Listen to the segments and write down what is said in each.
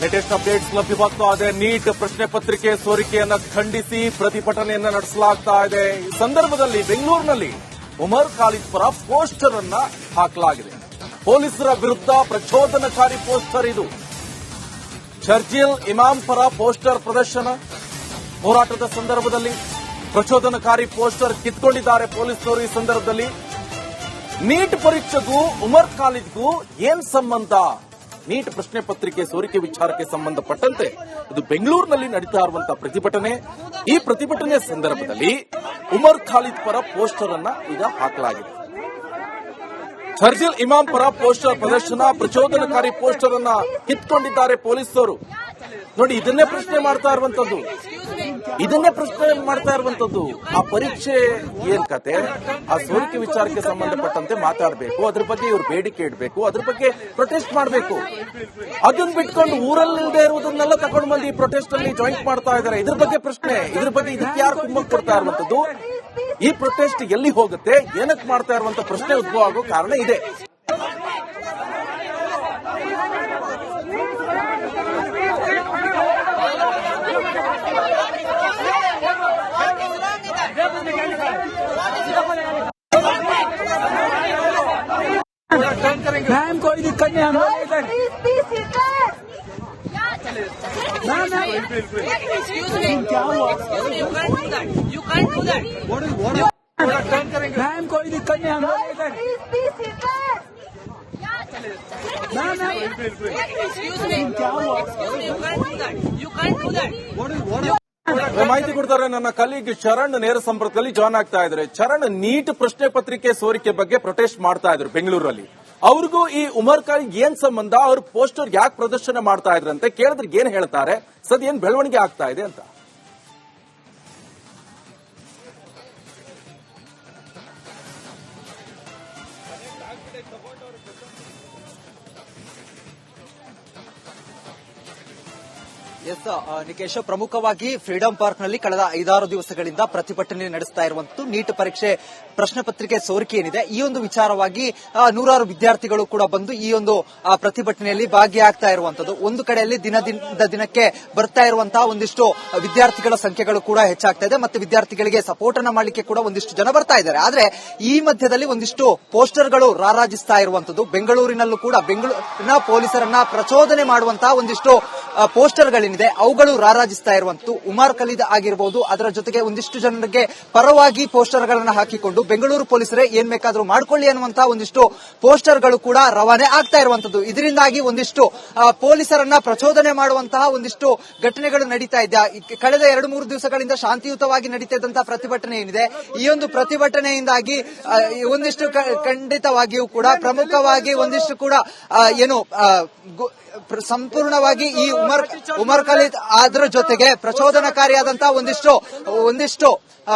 Latest updates ಲಭ್ಯವಾಗ್ತಾ ಇದೆ. Neat ಪ್ರಶ್ನೆ ಪತ್ರಿಕೆ ಸೋರಿಕೆಯನ್ನ ಖಂಡಿಸಿ ಪ್ರತಿಭಟನೆಯನ್ನ ನಡೆಸಲಾಗ್ತಾ ಇದೆ. ಈ ಸಂದರ್ಭದಲ್ಲಿ ಬೆಂಗಳೂರಿನಲ್ಲಿ ಉಮರ್ ಖಾಲಿದ್ ಪರ ಪೋಸ್ಟರ್ ಅನ್ನ ಹಾಕಲಾಗಿದೆ. ಪೊಲೀಸರ ವಿರುದ್ಧ ಪ್ರಚೋದನಕಾರಿ ಪೋಸ್ಟರ್ ಇದು. ಶರ್ಜಿಲ್ ಇಮಾಮ್ ಪರ ಪೋಸ್ಟರ್ ಪ್ರದರ್ಶನ. ಹೋರಾಟದ ಸಂದರ್ಭದಲ್ಲಿ ಪ್ರಚೋದನಕಾರಿ ಪೋಸ್ಟರ್ ಕಿತ್ಕೊಂಡಿದ್ದಾರೆ ಪೊಲೀಸರು. ಈ ಸಂದರ್ಭದಲ್ಲಿ ನೀಟ್ ಪರೀಕ್ಷೆಗೂ ಉಮರ್ ಖಾಲಿದ್ಗೂ ಏನ್ ಸಂಬಂಧ? ನೀಟ್ ಪ್ರಶ್ನೆ ಪತ್ರಿಕೆ ಸೋರಿಕೆ ವಿಚಾರಕ್ಕೆ ಸಂಬಂಧಪಟ್ಟಂತೆ ಇದು ಬೆಂಗಳೂರಿನಲ್ಲಿ ನಡೀತಾ ಇರುವಂತಹ ಪ್ರತಿಭಟನೆ. ಈ ಪ್ರತಿಭಟನೆ ಸಂದರ್ಭದಲ್ಲಿ ಉಮರ್ ಖಾಲಿದ್ ಪರ ಪೋಸ್ಟರ್ ಅನ್ನ ಈಗ ಹಾಕಲಾಗಿದೆ. ಶರ್ಜಿಲ್ ಇಮಾಮ್ ಪರ ಪೋಸ್ಟರ್ ಪ್ರದರ್ಶನ, ಪ್ರಚೋದನಕಾರಿ ಪೋಸ್ಟರ್ ಅನ್ನ ಕಿತ್ಕೊಂಡಿದ್ದಾರೆ ಪೊಲೀಸರು. ನೋಡಿ, ಇದನ್ನೇ ಪ್ರಶ್ನೆ ಮಾಡ್ತಾ ಇರುವಂತದ್ದು. ಆ ಪರೀಕ್ಷೆ ಏನ್ ಕತೆ? ಆ ಸೋರಿಕೆ ವಿಚಾರಕ್ಕೆ ಸಂಬಂಧಪಟ್ಟಂತೆ ಮಾತಾಡಬೇಕು, ಅದ್ರ ಬಗ್ಗೆ ಇವರು ಬೇಡಿಕೆ ಇಡಬೇಕು, ಅದ್ರ ಬಗ್ಗೆ ಪ್ರೊಟೆಸ್ಟ್ ಮಾಡಬೇಕು. ಅದನ್ನ ಬಿಟ್ಕೊಂಡು ಊರಲ್ಲಿಲ್ಲದೆ ಇರುವುದನ್ನೆಲ್ಲ ತಗೊಂಡು ಬಂದು ಈ ಪ್ರೊಟೆಸ್ಟ್ ಅಲ್ಲಿ ಜಾಯಿಂಟ್ ಮಾಡ್ತಾ ಇದ್ದಾರೆ. ಇದ್ರ ಬಗ್ಗೆ ಪ್ರಶ್ನೆ, ಇದ್ರ ಬಗ್ಗೆ ಇದಕ್ಕೆ ಯಾರು ಕುಮ್ಮಕ್ ಕೊಡ್ತಾ ಇರುವಂತದ್ದು? ಈ ಪ್ರೊಟೆಸ್ಟ್ ಎಲ್ಲಿ ಹೋಗುತ್ತೆ, ಏನಕ್ಕೆ ಮಾಡ್ತಾ ಇರುವಂತ ಪ್ರಶ್ನೆ ಉದ್ಭವ ಆಗೋ ಕಾರಣ ಇದೆ. मैम कोई दिक्कत नहीं, हम लोग इधर क्या हुआ? मैम कोई दिक्कत नहीं, हम लोग इधर क्या हुआ? ಮಾಹಿತಿ ಕೊಡ್ತಾರೆ ನನ್ನ ಕಲೀಗ್ ಚರಣ್. ನೇರ ಸಂಪರ್ಕದಲ್ಲಿ ಜಾಯ್ನ್ ಆಗ್ತಾ ಇದ್ದಾರೆ. ಚರಣ್, ನೀಟ್ ಪ್ರಶ್ನೆ ಪತ್ರಿಕೆ ಸೋರಿಕೆ ಬಗ್ಗೆ ಪ್ರೊಟೆಸ್ಟ್ ಮಾಡ್ತಾ ಇದ್ರು ಬೆಂಗಳೂರಲ್ಲಿ. ಅವ್ರಿಗೂ ಈ ಉಮರ್ ಖಾಲಿದ್ ಏನ್ ಸಂಬಂಧ? ಅವ್ರ ಪೋಸ್ಟರ್ ಯಾಕೆ ಪ್ರದರ್ಶನ ಮಾಡ್ತಾ ಇದ್ರಂತೆ ಕೇಳಿದ್ರೆ ಏನ್ ಹೇಳ್ತಾರೆ? ಸದ್ ಏನ್ ಬೆಳವಣಿಗೆ ಆಗ್ತಾ ಇದೆ ಅಂತ? ಎಸ್ ನಿಕೇಶ್, ಪ್ರಮುಖವಾಗಿ ಫ್ರೀಡಂ ಪಾರ್ಕ್ ನಲ್ಲಿ ಕಳೆದ 5-6 ದಿವಸಗಳಿಂದ ಪ್ರತಿಭಟನೆ ನಡೆಸ್ತಾ ಇರುವಂತದ್ದು ನೀಟ್ ಪರೀಕ್ಷೆ ಪ್ರಶ್ನೆ ಪತ್ರಿಕೆ ಸೋರಿಕೆ ಏನಿದೆ ಈ ಒಂದು ವಿಚಾರವಾಗಿ ನೂರಾರು ವಿದ್ಯಾರ್ಥಿಗಳು ಕೂಡ ಬಂದು ಈ ಒಂದು ಪ್ರತಿಭಟನೆಯಲ್ಲಿ ಭಾಗಿಯಾಗ್ತಾ ಇರುವಂತದ್ದು. ಒಂದು ಕಡೆಯಲ್ಲಿ ದಿನದಿಂದ ದಿನಕ್ಕೆ ಬರ್ತಾ ಇರುವಂತಹ ಒಂದಿಷ್ಟು ವಿದ್ಯಾರ್ಥಿಗಳ ಸಂಖ್ಯೆಗಳು ಕೂಡ ಹೆಚ್ಚಾಗ್ತಾ ಇದೆ, ಮತ್ತೆ ವಿದ್ಯಾರ್ಥಿಗಳಿಗೆ ಸಪೋರ್ಟ್ ಅನ್ನ ಮಾಡಲಿಕ್ಕೆ ಕೂಡ ಒಂದಿಷ್ಟು ಜನ ಬರ್ತಾ ಇದ್ದಾರೆ. ಆದ್ರೆ ಈ ಮಧ್ಯದಲ್ಲಿ ಒಂದಿಷ್ಟು ಪೋಸ್ಟರ್ಗಳು ರಾರಾಜಿಸ್ತಾ ಇರುವಂತದ್ದು. ಬೆಂಗಳೂರಿನಲ್ಲೂ ಕೂಡ ಬೆಂಗಳೂರಿನ ಪೊಲೀಸರನ್ನ ಪ್ರಚೋದನೆ ಮಾಡುವಂತಹ ಒಂದಿಷ್ಟು ಪೋಸ್ಟರ್ಗಳೇನಿದೆ ಅವುಗಳು ರಾರಾಜಿಸ್ತಾ ಇರುವಂತದ್ದು. ಉಮರ್ ಖಾಲಿದ್ ಆಗಿರಬಹುದು, ಅದರ ಜೊತೆಗೆ ಒಂದಿಷ್ಟು ಜನರಿಗೆ ಪರವಾಗಿ ಪೋಸ್ಟರ್ಗಳನ್ನು ಹಾಕಿಕೊಂಡು ಬೆಂಗಳೂರು ಪೊಲೀಸರೇ ಏನ್ ಬೇಕಾದ್ರೂ ಮಾಡ್ಕೊಳ್ಳಿ ಅನ್ನುವಂತಹ ಒಂದಿಷ್ಟು ಪೋಸ್ಟರ್ಗಳು ಕೂಡ ರವಾನೆ ಆಗ್ತಾ ಇರುವಂತದ್ದು. ಇದರಿಂದಾಗಿ ಒಂದಿಷ್ಟು ಪೊಲೀಸರನ್ನ ಪ್ರಚೋದನೆ ಮಾಡುವಂತಹ ಒಂದಿಷ್ಟು ಘಟನೆಗಳು ನಡೀತಾ ಇದೆ. ಕಳೆದ 2-3 ದಿವಸಗಳಿಂದ ಶಾಂತಿಯುತವಾಗಿ ನಡೀತಾ ಇದ್ದಂತಹ ಪ್ರತಿಭಟನೆ ಏನಿದೆ ಈ ಒಂದು ಪ್ರತಿಭಟನೆಯಿಂದಾಗಿ ಒಂದಿಷ್ಟು ಖಂಡಿತವಾಗಿಯೂ ಕೂಡ ಪ್ರಮುಖವಾಗಿ ಒಂದಿಷ್ಟು ಕೂಡ ಏನು ಸಂಪೂರ್ಣವಾಗಿ ಈ ಉಮರ್ ಖಾಲಿದ್ ಅದರ ಜೊತೆಗೆ ಪ್ರಚೋದನಕಾರಿಯಾದಂತಹ ಒಂದಿಷ್ಟು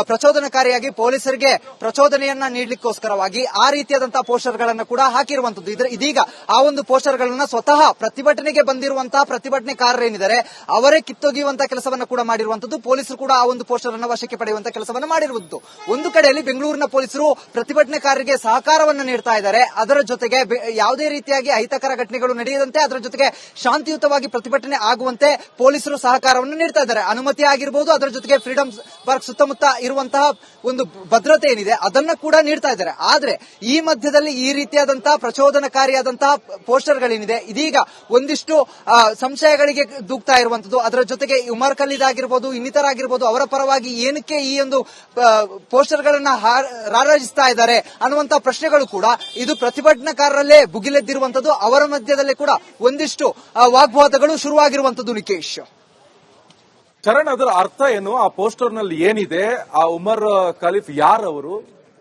ಪ್ರಚೋದನಕಾರಿಯಾಗಿ ಪೊಲೀಸರಿಗೆ ಪ್ರಚೋದನೆಯನ್ನ ನೀಡಲಿಕ್ಕೋಸ್ಕರವಾಗಿ ಆ ರೀತಿಯಾದಂತಹ ಪೋಸ್ಟರ್ಗಳನ್ನು ಕೂಡ ಹಾಕಿರುವಂತದ್ದು. ಇದೀಗ ಆ ಒಂದು ಪೋಸ್ಟರ್ಗಳನ್ನ ಸ್ವತಃ ಪ್ರತಿಭಟನೆಗೆ ಬಂದಿರುವಂತಹ ಪ್ರತಿಭಟನೆಕಾರರೇನಿದ್ದಾರೆ ಅವರೇ ಕಿತ್ತೊಗೆಯುವಂತಹ ಕೆಲಸವನ್ನ ಕೂಡ ಮಾಡಿರುವಂತದ್ದು. ಪೊಲೀಸರು ಕೂಡ ಆ ಒಂದು ಪೋಸ್ಟರ್ ಅನ್ನು ವಶಕ್ಕೆ ಪಡೆಯುವಂತಹ ಕೆಲಸವನ್ನ ಮಾಡಿರುವುದು. ಒಂದು ಕಡೆಯಲ್ಲಿ ಬೆಂಗಳೂರಿನ ಪೊಲೀಸರು ಪ್ರತಿಭಟನೆಕಾರರಿಗೆ ಸಹಕಾರವನ್ನು ನೀಡ್ತಾ ಇದ್ದಾರೆ, ಅದರ ಜೊತೆಗೆ ಯಾವುದೇ ರೀತಿಯಾಗಿ ಅಹಿತಕರ ಘಟನೆಗಳು ನಡೆಯದಂತೆ ಅದರ ಜೊತೆಗೆ ಶಾಂತಿಯುತವಾಗಿ ಪ್ರತಿಭಟನೆ ಆಗುವಂತೆ ಪೊಲೀಸರು ಸಹಕಾರವನ್ನು ನೀಡ್ತಾ ಇದ್ದಾರೆ. ಅನುಮತಿ ಆಗಿರಬಹುದು, ಅದರ ಜೊತೆಗೆ ಫ್ರೀಡಂ ಪಾರ್ಕ್ ಸುತ್ತಮುತ್ತ ಇರುವಂತಹ ಒಂದು ಭದ್ರತೆ ಏನಿದೆ ಅದನ್ನ ಕೂಡ ನೀಡ್ತಾ ಇದ್ದಾರೆ. ಆದ್ರೆ ಈ ಮಧ್ಯದಲ್ಲಿ ಈ ರೀತಿಯಾದಂತಹ ಪ್ರಚೋದನಕಾರಿಯಾದಂತಹ ಪೋಸ್ಟರ್ಗಳೇನಿದೆ ಇದೀಗ ಒಂದಿಷ್ಟು ಸಂಶಯಗಳಿಗೆ ದೂಗ್ತಾ ಇರುವಂತದ್ದು. ಅದರ ಜೊತೆಗೆ ಉಮರ್ ಖಾಲಿದ್ ಆಗಿರಬಹುದು, ಇನ್ನಿತರ ಆಗಿರಬಹುದು, ಅವರ ಪರವಾಗಿ ಏನಕ್ಕೆ ಈ ಒಂದು ಪೋಸ್ಟರ್ಗಳನ್ನ ರಾರಾಜಿಸ್ತಾ ಇದ್ದಾರೆ ಅನ್ನುವಂತಹ ಪ್ರಶ್ನೆಗಳು ಕೂಡ ಇದು ಪ್ರತಿಭಟನಾಕಾರರಲ್ಲೇ ಭುಗಿಲೆದ್ದಿರುವಂತದ್ದು. ಅವರ ಮಧ್ಯದಲ್ಲೇ ಕೂಡ ಒಂದಿಷ್ಟು ವಾಗ್ವಾದಗಳು ಶುರುವಾಗಿರುವಂತದ್ದು. ನಿಕೇಶ್, ಚರಣ್, ಅದರ ಅರ್ಥ ಏನು? ಆ ಪೋಸ್ಟರ್ ನಲ್ಲಿ ಏನಿದೆ? ಆ ಉಮರ್ ಖಾಲಿದ್ ಯಾರವರು,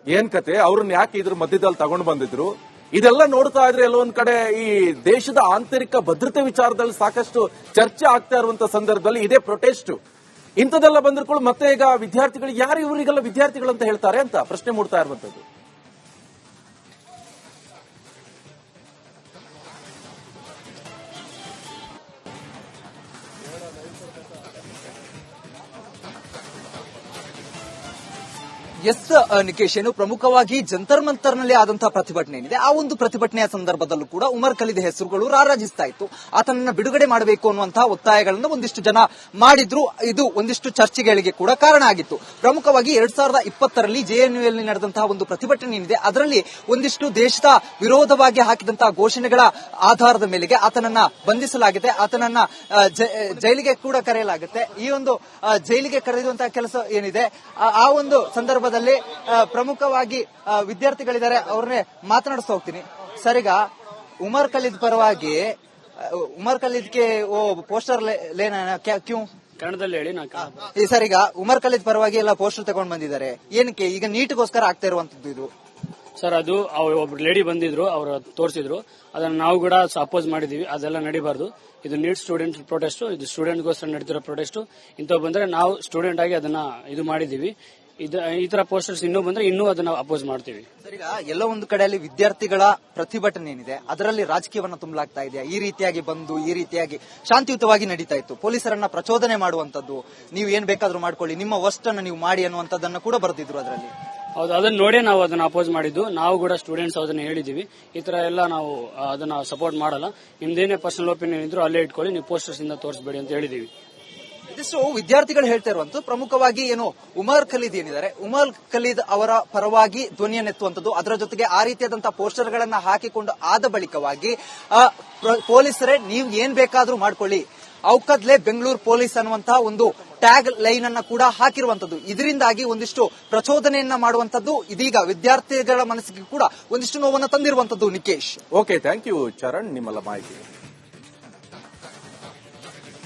ಏನ್ ಕತೆ? ಅವ್ರನ್ನ ಯಾಕೆ ಇದ್ರ ಮಧ್ಯದಲ್ಲಿ ತಗೊಂಡು ಬಂದಿದ್ರು? ಇದೆಲ್ಲ ನೋಡ್ತಾ ಇದ್ರೆ ಎಲ್ಲೊಂದ್ ಕಡೆ ಈ ದೇಶದ ಆಂತರಿಕ ಭದ್ರತೆ ವಿಚಾರದಲ್ಲಿ ಸಾಕಷ್ಟು ಚರ್ಚೆ ಆಗ್ತಾ ಇರುವಂತ ಸಂದರ್ಭದಲ್ಲಿ ಇದೇ ಪ್ರೊಟೆಸ್ಟ್ ಇಂಥದೆಲ್ಲ ಬಂದಿರ್ಕೊಳ್ಳಿ. ಮತ್ತೆ ಈಗ ವಿದ್ಯಾರ್ಥಿಗಳು ಯಾರು ಇವರಿಗೆಲ್ಲ ವಿದ್ಯಾರ್ಥಿಗಳು ಅಂತ ಹೇಳ್ತಾರೆ ಅಂತ ಪ್ರಶ್ನೆ ಮೂಡ್ತಾ ಇರುವಂತದ್ದು. ಎಸ್ ನಿಕೇಶ್, ಏನು ಪ್ರಮುಖವಾಗಿ ಜಂತರ್ ಮಂತರ್ನಲ್ಲಿ ಆದಂತಹ ಪ್ರತಿಭಟನೆ ಏನಿದೆ, ಆ ಒಂದು ಪ್ರತಿಭಟನೆಯ ಸಂದರ್ಭದಲ್ಲೂ ಕೂಡ ಉಮರ್ ಖಲೀದ್ ಹೆಸರುಗಳು ರಾರಾಜಿಸ್ತಾ ಇತ್ತು. ಆತನನ್ನ ಬಿಡುಗಡೆ ಮಾಡಬೇಕು ಅನ್ನುವಂತಹ ಒತ್ತಾಯಗಳನ್ನು ಒಂದಿಷ್ಟು ಜನ ಮಾಡಿದ್ರು. ಇದು ಒಂದಿಷ್ಟು ಚರ್ಚೆಗಳಿಗೆ ಕೂಡ ಕಾರಣ ಆಗಿತ್ತು. ಪ್ರಮುಖವಾಗಿ 2020ರಲ್ಲಿ ಜೆಎನ್ಯುನಲ್ಲಿ ನಡೆದಂತಹ ಒಂದು ಪ್ರತಿಭಟನೆ ಏನಿದೆ, ಅದರಲ್ಲಿ ಒಂದಿಷ್ಟು ದೇಶದ ವಿರೋಧವಾಗಿ ಹಾಕಿದಂತಹ ಘೋಷಣೆಗಳ ಆಧಾರದ ಮೇಲೆಗೆ ಆತನನ್ನ ಬಂಧಿಸಲಾಗಿದೆ. ಆತನನ್ನ ಜೈಲಿಗೆ ಕೂಡ ಕರೆಯಲಾಗುತ್ತೆ. ಈ ಒಂದು ಜೈಲಿಗೆ ಕರೆಯುವಂತಹ ಕೆಲಸ ಏನಿದೆ, ಆ ಒಂದು ಸಂದರ್ಭದಲ್ಲಿ ಪ್ರಮುಖವಾಗಿ ವಿದ್ಯಾರ್ಥಿಗಳಿದ್ದಾರೆ, ಅವ್ರನ್ನೇ ಮಾತನಾಡಿಸ್ತಾ ಹೋಗ್ತೀನಿ. ಸರ್, ಈಗ ಉಮರ್ ಖಲೀದ್ ಪರವಾಗಿ ಉಮರ್ ಖಲೀದ್ಗೆ ಪೋಸ್ಟರ್ ಲೇನಾ ಕ್ಯೂ ಕನ್ನಡದಲ್ಲಿ ಹೇಳಿ. ಸರ್, ಈಗ ಉಮರ್ ಖಲೀದ್ ಪರವಾಗಿ ಎಲ್ಲ ಪೋಸ್ಟರ್ ತಗೊಂಡ್ ಬಂದಿದ್ದಾರೆ. ಏನಕ್ಕೆ ಈಗ ನೀಟ್ಗೋಸ್ಕರ ಆಗ್ತಾ ಇರುವಂತದ್ದು ಇದು? ಸರ್, ಅದು ಒಬ್ರು ಲೇಡಿ ಬಂದಿದ್ರು, ಅವರು ತೋರಿಸಿದ್ರು, ಅದನ್ನ ನಾವು ಕೂಡ ಅಪೋಸ್ ಮಾಡಿದೀವಿ. ಅದೆಲ್ಲ ನಡಿಬಾರ್ದು. ಇದು ನೀಟ್ ಸ್ಟೂಡೆಂಟ್ ಪ್ರೊಟೆಸ್ಟ್, ಇದು ಸ್ಟೂಡೆಂಟ್ಗೋಸ್ಕರ ನಡೀತಿರೋ ಪ್ರೊಟೆಸ್ಟ್. ಇಂಥವು ಬಂದ್ರೆ ನಾವು ಸ್ಟೂಡೆಂಟ್ ಆಗಿ ಅದನ್ನ ಇದು ಮಾಡಿದೀವಿ. ಈ ತರ ಪೋಸ್ಟರ್ಸ್ ಇನ್ನೂ ಬಂದ್ರೆ ಇನ್ನೂ ಅದನ್ನ ಅಪೋಸ್ ಮಾಡ್ತೀವಿ. ಈಗ ಎಲ್ಲ ಒಂದು ಕಡೆಯಲ್ಲಿ ವಿದ್ಯಾರ್ಥಿಗಳ ಪ್ರತಿಭಟನೆ ಏನಿದೆ, ಅದರಲ್ಲಿ ರಾಜಕೀಯವನ್ನ ತುಂಬಲಾಗ್ತಾ ಇದೆಯಾ? ಈ ರೀತಿಯಾಗಿ ಬಂದು ಈ ರೀತಿಯಾಗಿ ಶಾಂತಿಯುತವಾಗಿ ನಡೀತಾ ಇತ್ತು. ಪೊಲೀಸರನ್ನ ಪ್ರಚೋದನೆ ಮಾಡುವಂತದ್ದು, ನೀವು ಏನ್ ಬೇಕಾದ್ರೂ ಮಾಡ್ಕೊಳ್ಳಿ, ನಿಮ್ಮ ವರ್ಸ್ಟ್ ಅನ್ನ ನೀವು ಮಾಡಿ ಅನ್ನುವಂಥದ್ದನ್ನ ಕೂಡ ಬರೆದಿದ್ರು ಅದರಲ್ಲಿ. ಹೌದು, ಅದನ್ನ ನೋಡೇ ನಾವು ಅದನ್ನ ಅಪೋಸ್ ಮಾಡಿದ್ದು. ನಾವು ಕೂಡ ಸ್ಟೂಡೆಂಟ್ಸ್ ಅದನ್ನ ಹೇಳಿದೀವಿ, ಈ ತರ ಎಲ್ಲ ನಾವು ಅದನ್ನ ಸಪೋರ್ಟ್ ಮಾಡಲ್ಲ. ನಿಮ್ದೇನೇ ಪರ್ಸನಲ್ ಒಪಿನಿಯನ್ ಇದ್ರು ಅಲ್ಲೇ ಇಟ್ಕೊಳ್ಳಿ, ನೀವು ಪೋಸ್ಟರ್ಸ್ ಇಂದ ತೋರಿಸಬೇಡಿ ಅಂತ ಹೇಳಿದೀವಿ. ಇದಿಷ್ಟು ವಿದ್ಯಾರ್ಥಿಗಳು ಹೇಳ್ತಾ ಇರುವಂತದ್ದು. ಪ್ರಮುಖವಾಗಿ ಏನು ಉಮರ್ ಖಲೀದ್ ಏನಿದ್ದಾರೆ, ಉಮರ್ ಖಲೀದ್ ಅವರ ಪರವಾಗಿ ಧ್ವನಿಯನ್ನೆತ್ತುವಂತದ್ದು, ಅದರ ಜೊತೆಗೆ ಆ ರೀತಿಯಾದಂತಹ ಪೋಸ್ಟರ್ ಗಳನ್ನ ಹಾಕಿಕೊಂಡು ಆದ ಬಳಿಕವಾಗಿ ಪೊಲೀಸರೇ ನೀವು ಏನ್ ಬೇಕಾದ್ರೂ ಮಾಡ್ಕೊಳ್ಳಿ, ಔಕದ್ಲೆ ಬೆಂಗಳೂರು ಪೊಲೀಸ್ ಅನ್ನುವಂತಹ ಒಂದು ಟ್ಯಾಗ್ ಲೈನ್ ಅನ್ನ ಕೂಡ ಹಾಕಿರುವಂತದ್ದು. ಇದರಿಂದಾಗಿ ಒಂದಿಷ್ಟು ಪ್ರಚೋದನೆಯನ್ನ ಮಾಡುವಂತದ್ದು ಇದೀಗ ವಿದ್ಯಾರ್ಥಿಗಳ ಮನಸ್ಸಿಗೆ ಕೂಡ ಒಂದಿಷ್ಟು ನೋವನ್ನ ತಂದಿರುವಂತದ್ದು. Nikesh, okay, thank you Charan, ನಿಮ್ಮೆಲ್ಲ ಮಾಹಿತಿ.